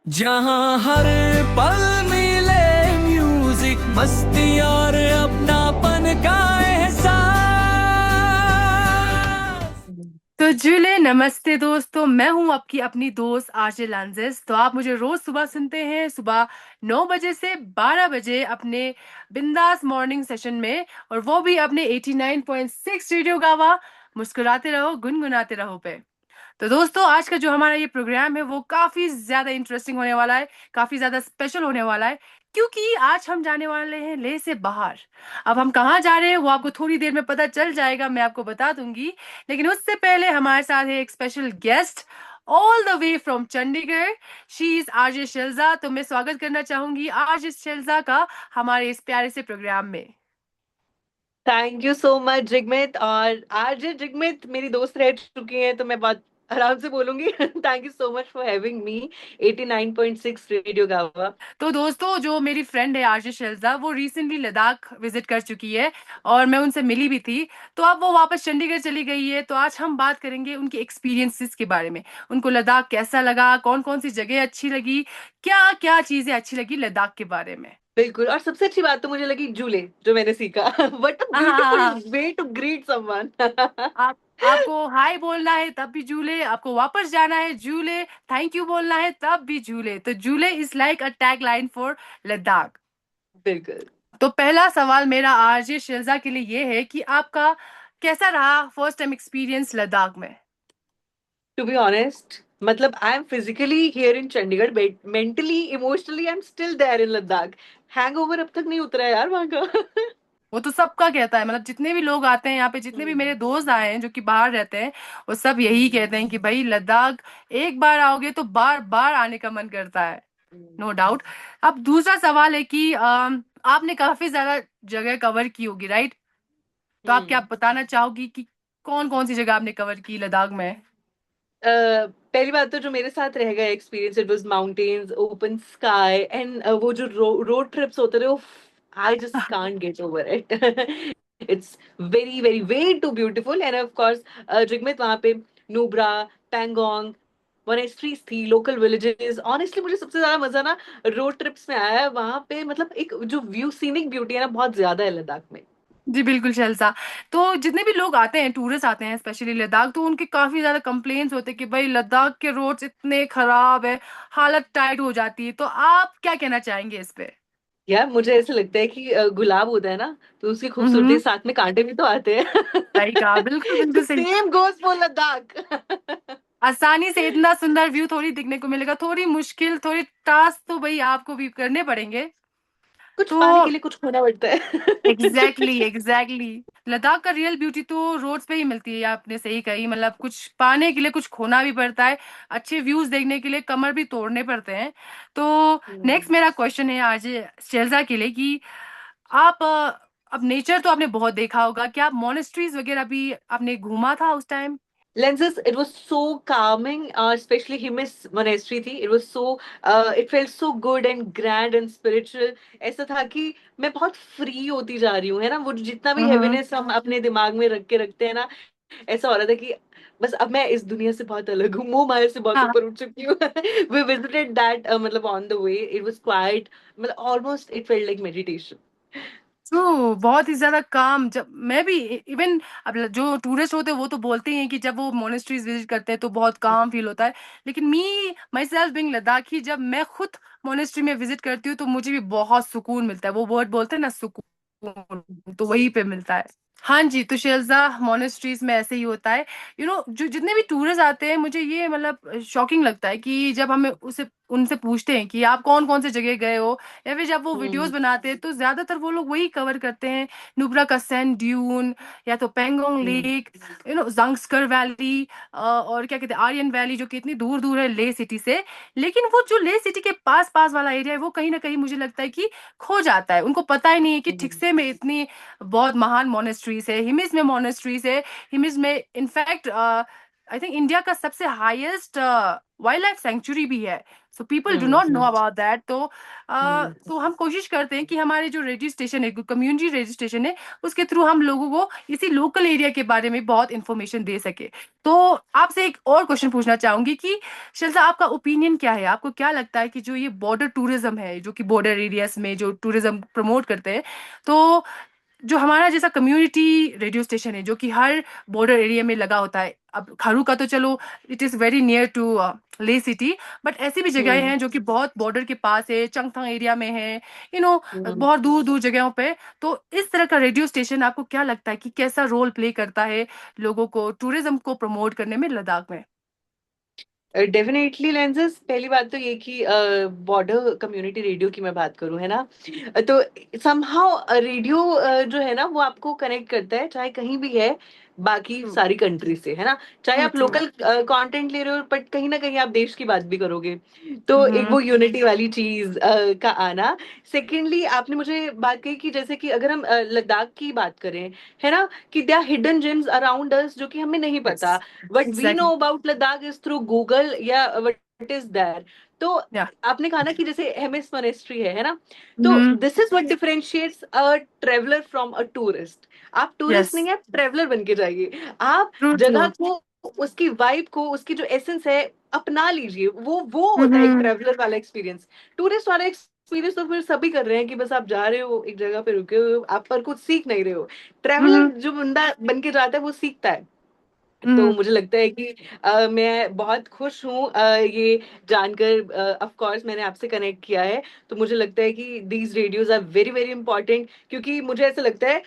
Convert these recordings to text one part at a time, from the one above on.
जहाँ हर पल मिले म्यूजिक मस्ती और अपनापन का एहसास। तो जुले नमस्ते दोस्तों, मैं हूं आपकी अपनी दोस्त आरजे लांजेस। तो आप मुझे रोज सुबह सुनते हैं, सुबह 9 बजे से 12 बजे अपने बिंदास मॉर्निंग सेशन में, और वो भी अपने 89.6 रेडियो गावा मुस्कुराते रहो गुनगुनाते रहो पे। तो दोस्तों, आज का जो हमारा ये प्रोग्राम है वो काफी ज्यादा इंटरेस्टिंग होने वाला है, काफी ज्यादा स्पेशल होने वाला है, क्योंकि आज हम जाने वाले हैं लेह से बाहर। अब हम कहाँ जा रहे हैं वो आपको थोड़ी देर में पता चल जाएगा, मैं आपको बता दूंगी। लेकिन उससे पहले हमारे साथ है एक special guest, all the way from Chandigarh. She is RJ Shilja. तो मैं स्वागत करना चाहूंगी आरजे शिल्जा का हमारे इस प्यारे से प्रोग्राम में। Thank you so much Jigmet. और आज जिगमित मेरी दोस्त रह चुकी हैं तो मैं बहुत आराम से बोलूंगी। Thank you so much for having me 89.6 radio गावा। तो दोस्तों, जो मेरी फ्रेंड है आरजे शिल्जा, वो रिसेंटली लद्दाख विजिट कर चुकी है और मैं उनसे मिली भी थी। तो अब वो वापस चंडीगढ़ चली गई है। तो आज हम बात करेंगे उनके एक्सपीरियंसेस के बारे में। उनको लद्दाख कैसा लगा, कौन कौन सी जगह अच्छी लगी, क्या क्या चीजें अच्छी लगी लद्दाख के बारे में। बिल्कुल। और सबसे अच्छी बात तो मुझे लगी झूले जो मैंने सीखा। व्हाट अ हाँ हाँ हाँ ब्यूटीफुल हाँ। Way to greet someone. आप आपको हाय बोलना है तब भी झूले, आपको वापस जाना है झूले, थैंक यू बोलना है तब भी झूले। तो झूले is like a tag line for Ladakh. बिल्कुल। तो पहला सवाल मेरा आरजे शिल्जा के लिए ये है कि आपका कैसा रहा फर्स्ट टाइम एक्सपीरियंस लद्दाख में। टू बी ऑनेस्ट, मतलब I am physically here in Chandigarh, but mentally emotionally I am still there in Ladakh. Hangover अब तक नहीं उतरा है यार वहां का। वो तो सबका कहता है, मतलब जितने भी लोग आते हैं यहाँ पे, जितने भी मेरे दोस्त आए हैं जो कि बाहर रहते हैं, वो सब यही कहते हैं कि भाई लद्दाख एक बार आओगे तो बार बार आने का मन करता है। No doubt. अब दूसरा सवाल है कि आपने काफी ज्यादा जगह कवर की होगी, राइट? तो आप क्या हम्म। बताना चाहोगी कि कौन कौन सी जगह आपने कवर की लद्दाख में। पहली बात तो जो मेरे साथ रह गया experience, it was mountains, open sky and वो जो रोड ट्रिप्स होते थे, I just can't get over it. It's very very way too beautiful. And of course Jigmet वहां पे नुब्रा, पैंगोंग, मोनेस्ट्रीज थी, लोकल विलेजेस। ऑनेस्टली मुझे सबसे ज्यादा मजा ना रोड ट्रिप्स में आया है वहां पे। मतलब एक जो व्यू, सीनिक ब्यूटी है ना, बहुत ज्यादा है लद्दाख में। जी बिल्कुल शैलसा। तो जितने भी लोग आते हैं, टूरिस्ट आते हैं स्पेशली लद्दाख, तो उनके काफी ज्यादा कंप्लेन्स होते हैं कि भाई लद्दाख के रोड्स इतने खराब है, हालत टाइट हो जाती है। तो आप क्या कहना चाहेंगे इस पे। यार मुझे ऐसा लगता है कि गुलाब होता है ना, तो उसकी खूबसूरती के हम्म। साथ में कांटे भी तो आते हैं। सही कहा, बिल्कुल तो बिल्कुल सही। Same goes for Ladakh. आसानी से इतना सुंदर व्यू थोड़ी दिखने को मिलेगा, थोड़ी मुश्किल, थोड़ी टास्क तो भाई आपको भी करने पड़ेंगे। कुछ तो पाने के लिए कुछ खोना पड़ता है। Exactly exactly. लद्दाख का रियल ब्यूटी तो रोड्स पे ही मिलती है, आपने सही कही। मतलब कुछ पाने के लिए कुछ खोना भी पड़ता है, अच्छे व्यूज देखने के लिए कमर भी तोड़ने पड़ते हैं। तो नेक्स्ट हम्म। मेरा क्वेश्चन है आज शेल्जा के लिए कि आप अब नेचर तो आपने बहुत देखा होगा, क्या आप मोनेस्ट्रीज वगैरह भी आपने घूमा था उस time. Lenses, it was so calming, especially Himis monastery थी. It was so, it felt so good and grand and spiritual. ऐसा था कि मैं बहुत फ्री होती जा रही हूँ, है ना। वो जितना भी हम्म। हैवीनेस हम अपने दिमाग में रख के रखते हैं ना, ऐसा हो रहा था कि बस अब मैं इस दुनिया से बहुत अलग हूँ, मोह माया से बहुत हाँ। ऊपर उठ चुकी हूँ। We visited that, मतलब on the way. It was quiet, मतलब almost it felt like meditation. True, बहुत ही ज्यादा काम। जब मैं भी इवन, अब जो टूरिस्ट होते हैं वो तो बोलते हैं कि जब वो मोनेस्ट्रीज विजिट करते हैं तो बहुत काम फील होता है। लेकिन मी माई सेल्फ बिंग लद्दाखी, जब मैं खुद मोनेस्ट्री में विजिट करती हूँ तो मुझे भी बहुत सुकून मिलता है। वो वर्ड बोलते हैं ना, सुकून, तो वहीं पे मिलता है। हाँ जी। तो शेल्जा, मोनेस्ट्रीज में ऐसे ही होता है। जो जितने भी टूरिस्ट आते हैं, मुझे ये मतलब शॉकिंग लगता है कि जब हमें उसे उनसे पूछते हैं कि आप कौन कौन से जगह गए हो, या फिर जब वो वीडियोस हम्म। बनाते हैं तो ज्यादातर वो लोग वही कवर करते हैं। नुब्रा का सैंड ड्यून, या तो पेंगोंग हम्म। लेक, जंगस्कर वैली, और क्या कहते हैं आर्यन वैली, जो कि इतनी दूर दूर है ले सिटी से। लेकिन वो जो ले सिटी के पास पास वाला एरिया है, वो कहीं ना कहीं मुझे लगता है कि खो जाता है। उनको पता ही नहीं है कि हम्म। ठिकसे में इतनी बहुत महान मोनेस्ट्रीज है, हिमिस में मोनेस्ट्रीज है। हिमिस में इनफैक्ट आई थिंक इंडिया का सबसे हाईएस्ट वाइल्ड लाइफ सेंचुरी भी है, so people do not know hmm about that. Hmm तो हम कोशिश करते हैं कि हमारे जो रेडियो स्टेशन है, कम्युनिटी रेडियो स्टेशन है, उसके थ्रू हम लोगों को इसी लोकल एरिया के बारे में बहुत इंफॉर्मेशन दे सके। तो आपसे एक और क्वेश्चन पूछना चाहूंगी कि शिल्पा, आपका ओपिनियन क्या है? आपको क्या लगता है कि जो ये बॉर्डर टूरिज्म है, जो कि बॉर्डर एरियाज में जो टूरिज्म प्रमोट करते हैं, तो जो हमारा जैसा कम्युनिटी रेडियो स्टेशन है जो कि हर बॉर्डर एरिया में लगा होता है, अब खारू का तो चलो it is very near to Leh city, but ऐसी भी जगह हम्म हैं जो कि बहुत बॉर्डर के पास है, चंगथंग एरिया में है, हम्म बहुत दूर दूर जगहों पे। तो इस तरह का रेडियो स्टेशन आपको क्या लगता है कि कैसा रोल प्ले करता है लोगों को टूरिज्म को प्रमोट करने में लद्दाख में? डेफिनेटली लेंसेज, पहली बात तो ये कि बॉर्डर कम्युनिटी रेडियो की मैं बात करूं, है ना, तो समहाउ रेडियो जो है ना वो आपको कनेक्ट करता है, चाहे कहीं भी है, बाकी ट्रू, सारी कंट्री से, है ना। चाहे ट्रू, आप ट्रू। लोकल कंटेंट ले रहे हो, बट कहीं ना कहीं आप देश की बात भी करोगे, तो एक हम्म। वो यूनिटी वाली चीज का आना। सेकेंडली, आपने मुझे बात कही कि जैसे कि अगर हम लद्दाख की बात करें, है ना, कि they are hidden gems around us जो कि हमें नहीं यस, पता, what we know exactly. about Ladakh is through Google या what is there। तो या। आपने कहा ना कि जैसे हेमिस मोनेस्ट्री है ना, तो hmm. This is what differentiates a traveller from a tourist. आप टूरिस्ट यस, नहीं, आप ट्रेवलर बन के जाइए। आप ट्रू, ट्रू। जगह को, उसकी वाइब को, उसकी जो एसेंस है, अपना लीजिए। वो होता है एक हम्म। ट्रेवलर वाला एक्सपीरियंस। टूरिस्ट वाला एक्सपीरियंस तो फिर सभी कर रहे हैं कि बस आप जा रहे हो एक जगह पे, रुके हो, आप पर कुछ सीख नहीं रहे हो। ट्रेवलर हम्म। जो बंदा बन के जाता है वो सीखता है। तो हम्म। मुझे लगता है कि मैं बहुत खुश हूँ ये जानकर। ऑफ कोर्स मैंने आपसे कनेक्ट किया है, तो मुझे लगता है कि these radios are very very important, क्योंकि मुझे ऐसा लगता है,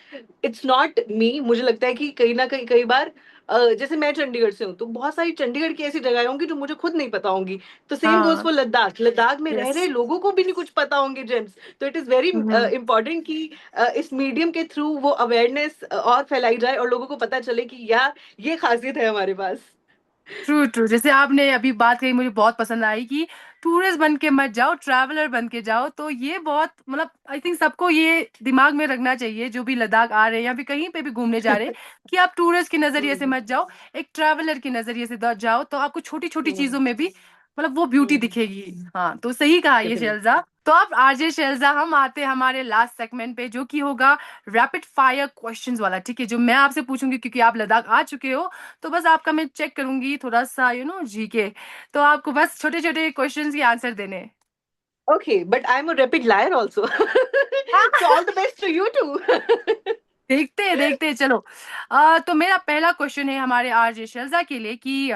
इट्स नॉट मी, मुझे लगता है कि कहीं ना कहीं कई बार जैसे मैं चंडीगढ़ से हूँ, तो बहुत सारी चंडीगढ़ की ऐसी जगह होंगी जो मुझे खुद नहीं पता होंगी। तो सेम गोज हाँ। फॉर लद्दाख, लद्दाख में रह यस। रहे लोगों को भी नहीं कुछ पता होंगे जेम्स। तो it is very hmm. Important कि इस मीडियम के थ्रू वो अवेयरनेस और फैलाई जाए, और लोगों को पता चले कि यार ये खासियत है हमारे पास। True, true. जैसे आपने अभी बात कही, मुझे बहुत पसंद आई कि टूरिस्ट बन के मत जाओ, ट्रैवलर बन के जाओ। तो ये बहुत, मतलब आई थिंक सबको ये दिमाग में रखना चाहिए जो भी लद्दाख आ रहे हैं या फिर कहीं पे भी घूमने जा रहे हैं, कि आप टूरिस्ट के नजरिए से हम्म मत जाओ, एक ट्रैवलर के नजरिए से जाओ, तो आपको छोटी छोटी हम्म चीजों में भी मतलब वो ब्यूटी हम्म, दिखेगी। हाँ, तो सही कहा ये definitely. शैलजा। तो अब आरजे शैलजा, हम आते हैं हमारे लास्ट सेगमेंट पे, जो कि होगा रैपिड फायर क्वेश्चंस वाला। ठीक है, जो मैं आपसे पूछूंगी क्योंकि आप लद्दाख आ चुके हो, तो बस आपका मैं चेक करूंगी थोड़ा सा जीके। तो आपको बस छोटे छोटे क्वेश्चंस के आंसर देने हैं। Okay, but I'm a rapid liar also. So all the best to you too. देखते हैं चलो। तो मेरा पहला क्वेश्चन है हमारे आरजे शैलजा के लिए कि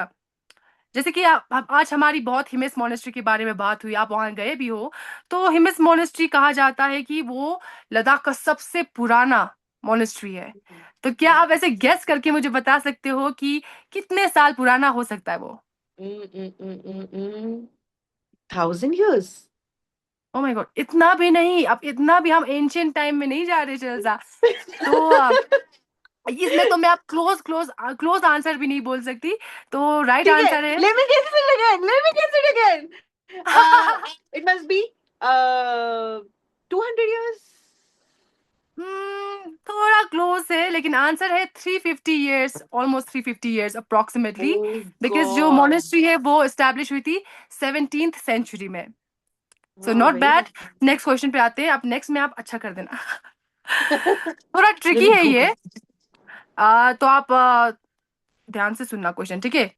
जैसे कि आज हमारी बहुत हिमेस मोनेस्ट्री के बारे में बात हुई, आप वहां गए भी हो। तो हिमेस मोनेस्ट्री कहा जाता है कि वो लद्दाख का सबसे पुराना मोनेस्ट्री है। तो क्या आप ऐसे गेस करके मुझे बता सकते हो कि कितने साल पुराना हो सकता है वो? 1,000 years. ओ माय गॉड, इतना भी नहीं, अब इतना भी हम एंशियंट टाइम में नहीं जा रहे शैलजा। तो इसमें तो मैं आप क्लोज क्लोज क्लोज आंसर भी नहीं बोल सकती। तो राइट ठीक है, आंसर है let me guess it again. Let me guess it again. Uh, it must be 200 years. थोड़ा क्लोज है, लेकिन आंसर है 350 years, almost 350 years approximately. Oh because जो God. मोनेस्ट्री है वो एस्टेब्लिश हुई थी 17th सेंचुरी में। सो Wow, not very bad. nice. Next question पे आते हैं, अब नेक्स्ट में आप अच्छा कर देना। थोड़ा Let ट्रिकी me है go. ये। तो आप ध्यान से सुनना क्वेश्चन, ठीक है?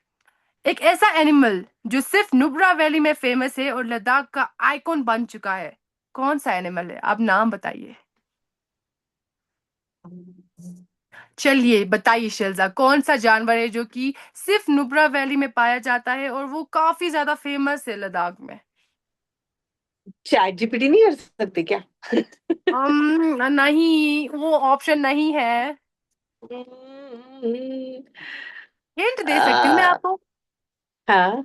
एक ऐसा एनिमल जो सिर्फ नुब्रा वैली में फेमस है और लद्दाख का आइकॉन बन चुका है, कौन सा एनिमल है? आप नाम बताइए। चलिए बताइए शेल्जा, कौन सा जानवर है जो कि सिर्फ नुब्रा वैली में पाया जाता है और वो काफी ज्यादा फेमस है लद्दाख में? चैट जीपीटी नहीं कर सकते क्या? नहीं, वो ऑप्शन नहीं है। हम्म, हिंट दे सकती हूँ मैं आ, आपको। हाँ,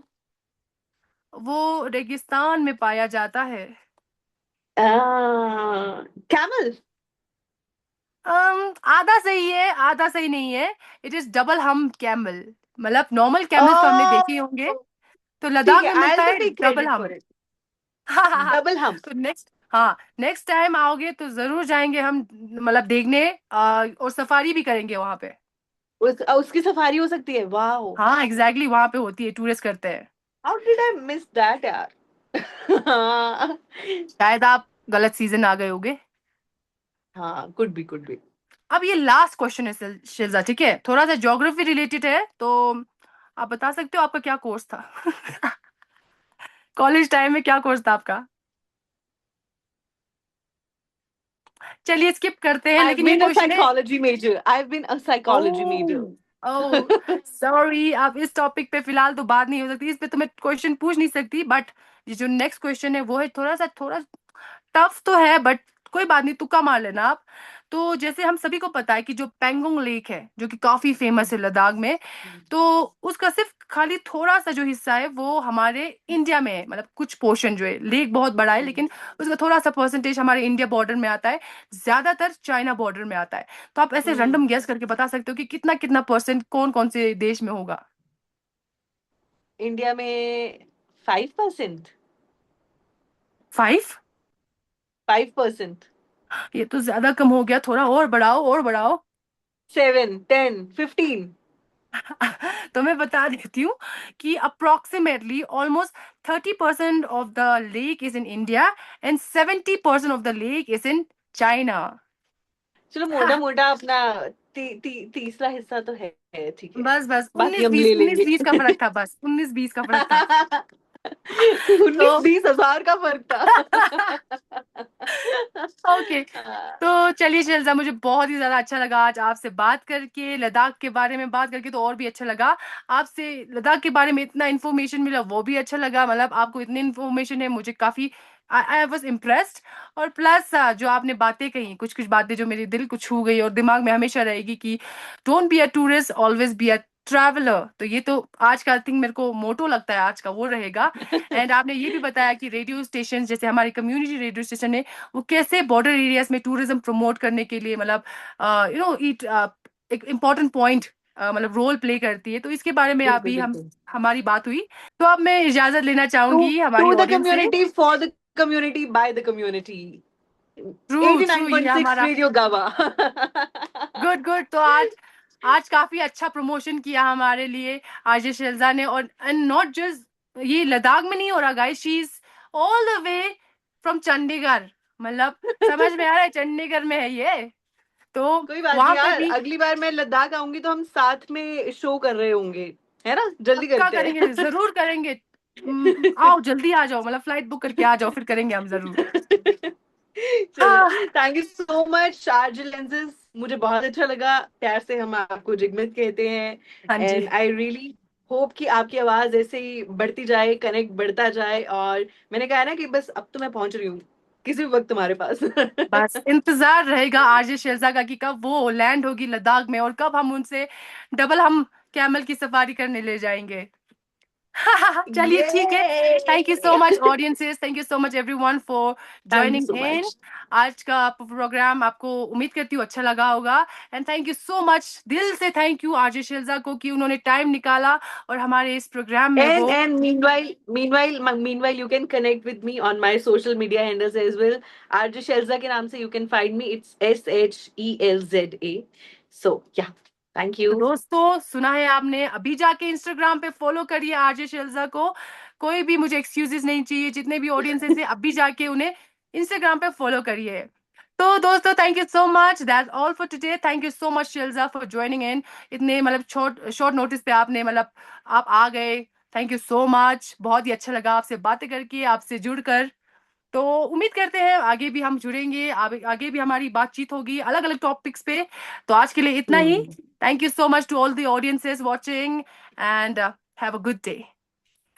वो रेगिस्तान में पाया जाता है। कैमल। आधा सही है, आधा सही नहीं है। इट इज डबल हम कैमल। मतलब नॉर्मल कैमल्स तो हमने ओ, देखे होंगे, तो ठीक लद्दाख है, में आई मिलता विल है टेक डबल क्रेडिट हम। For it. हाँ, हाँ, हाँ। डबल हम। तो नेक्स्ट, हाँ, नेक्स्ट टाइम आओगे तो जरूर जाएंगे हम, मतलब देखने, और सफारी भी करेंगे वहां पे। उसकी सफारी हो सकती है, वाह। हाँ एग्जैक्टली, वहां पे होती है, टूरिस्ट करते हैं। How did I miss that यार? हाँ शायद आप गलत सीजन आ गए होगे। हाँ, कुड बी। अब ये लास्ट क्वेश्चन है शिल्जा, ठीक है, थोड़ा सा ज्योग्राफी रिलेटेड है, तो आप बता सकते हो आपका क्या कोर्स था? कॉलेज टाइम में क्या कोर्स था आपका? चलिए स्किप करते हैं, I've लेकिन ये been a क्वेश्चन है। psychology major. I've been a psychology major. Oh, oh, sorry, आप इस टॉपिक पे फिलहाल तो बात नहीं हो सकती, इस पे तो मैं क्वेश्चन पूछ नहीं सकती, बट ये जो नेक्स्ट क्वेश्चन है वो है थोड़ा टफ तो है, बट कोई बात नहीं, तुक्का मार लेना आप। तो जैसे हम सभी को पता है कि जो पेंगोंग लेक है, जो कि काफी फेमस है लद्दाख में, तो उसका सिर्फ खाली थोड़ा सा जो हिस्सा है वो हमारे इंडिया में है, मतलब कुछ पोर्शन जो है, लेक बहुत बड़ा है लेकिन उसका थोड़ा सा परसेंटेज हमारे इंडिया बॉर्डर में आता है, ज्यादातर चाइना बॉर्डर में आता है। तो आप ऐसे रैंडम गेस करके बता सकते हो कि कितना कितना परसेंट कौन कौन से देश में होगा? इंडिया में 5%। 5? 5%। ये तो ज्यादा कम हो गया, थोड़ा और बढ़ाओ और बढ़ाओ। 7, 10, 15। तो मैं बता देती हूँ कि approximately almost 30% of the lake is in India and 70% of the lake is in China. चलो मोटा मोटा अपना तीसरा हिस्सा तो है, ठीक है। बस बस बाकी उन्नीस हम बीस ले उन्नीस लेंगे। बीस का फर्क था, बस 19-20 का फर्क था। 19-20 हज़ार का फर्क था। ओके। तो चलिए शैलजा, मुझे बहुत ही ज्यादा अच्छा लगा आज आपसे बात करके, लद्दाख के बारे में बात करके तो और भी अच्छा लगा। आपसे लद्दाख के बारे में इतना इन्फॉर्मेशन मिला वो भी अच्छा लगा, मतलब आपको इतनी इन्फॉर्मेशन है, मुझे काफी आई वाज इम्प्रेस्ड। और प्लस जो आपने बातें कही, कुछ कुछ बातें जो मेरे दिल को छू गई और दिमाग में हमेशा रहेगी कि don't be a tourist, always be a traveller, तो ये तो आज का आई थिंक मेरे को मोटो लगता है आज का वो रहेगा। एंड आपने ये भी बताया कि रेडियो स्टेशन जैसे हमारी कम्युनिटी रेडियो स्टेशन है, वो कैसे बॉर्डर एरियाज में टूरिज्म प्रमोट करने के लिए, मतलब यू नो इट एक इम्पोर्टेंट पॉइंट, मतलब रोल प्ले करती है, तो इसके बारे में बिल्कुल अभी हम बिल्कुल। हमारी बात हुई। तो अब मैं इजाजत लेना टू चाहूंगी हमारी टू द ऑडियंस से। Community, for the community, by the community. True true, ये 89.6 हमारा रेडियो गावा। Good good. तो आज आज काफी अच्छा प्रमोशन किया हमारे लिए आरजे शेल्जा ने, और एंड नॉट जस्ट ये लद्दाख में नहीं हो रहा guys, she is all the way from Chandigarh, मतलब समझ में आ रहा है, चंडीगढ़ में है ये, तो कोई बात नहीं वहां पे यार, भी अगली बार मैं लद्दाख आऊंगी तो हम साथ में शो कर रहे होंगे, है ना? जल्दी पक्का करते करेंगे, हैं। जरूर करेंगे। आओ जल्दी आ जाओ, मतलब फ्लाइट बुक करके आ जाओ, फिर करेंगे हम जरूर। चलो, हाँ, thank you so much Sharjah lenses. मुझे बहुत अच्छा लगा, प्यार से हम आपको जिगमित कहते हैं। हाँ जी। एंड आई रियली होप कि आपकी आवाज ऐसे ही बढ़ती जाए, कनेक्ट बढ़ता जाए। और मैंने कहा ना कि बस अब तो मैं पहुंच रही हूँ किसी भी वक्त तुम्हारे पास। बस इंतजार रहेगा आरजे शेरजा का कि कब वो लैंड होगी लद्दाख में और कब हम उनसे डबल हम कैमल की सफारी करने ले जाएंगे। चलिए ठीक है। थैंक यू सो मच ये audiences, thank you so much everyone for thank you joining so in. Much. आज का प्रोग्राम आपको उम्मीद करती हूँ अच्छा लगा होगा, and thank you so much, दिल से थैंक यू आरजे शिल्जा को कि उन्होंने टाइम निकाला और हमारे इस प्रोग्राम में वो। And meanwhile, you can connect with me on my social media handles as well. RJ Shelza के नाम से you can find me. It's SHELZA. So yeah, thank तो you. दोस्तों, सुना है आपने, अभी जाके इंस्टाग्राम पे फॉलो करिए आरजे शिल्जा को, कोई भी मुझे एक्सक्यूजेस नहीं चाहिए, जितने भी ऑडियंसेस हैं अभी जाके उन्हें इंस्टाग्राम पे फॉलो करिए। तो दोस्तों, thank you so much, that's all for today, thank you so much Shilja for joining in, इतने मतलब शॉर्ट शॉर्ट नोटिस पे आपने मतलब आप आ गए, थैंक यू सो मच, बहुत ही अच्छा लगा आपसे बातें करके, आपसे जुड़कर। तो उम्मीद करते हैं आगे भी हम जुड़ेंगे, आगे भी हमारी बातचीत होगी अलग अलग टॉपिक्स पे। तो आज के लिए इतना ही। Hmm. Thank you so much to all the audiences watching, and have a good day,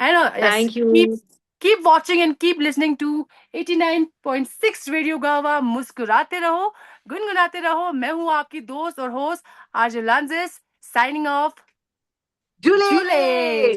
and yes, Thank keep you. Keep watching and keep listening to 89.6 radio गावा। मुस्कुराते रहो, गुनगुनाते रहो। मैं हूँ आपकी दोस्त और host RJ Lanjes, signing off. Jule! July.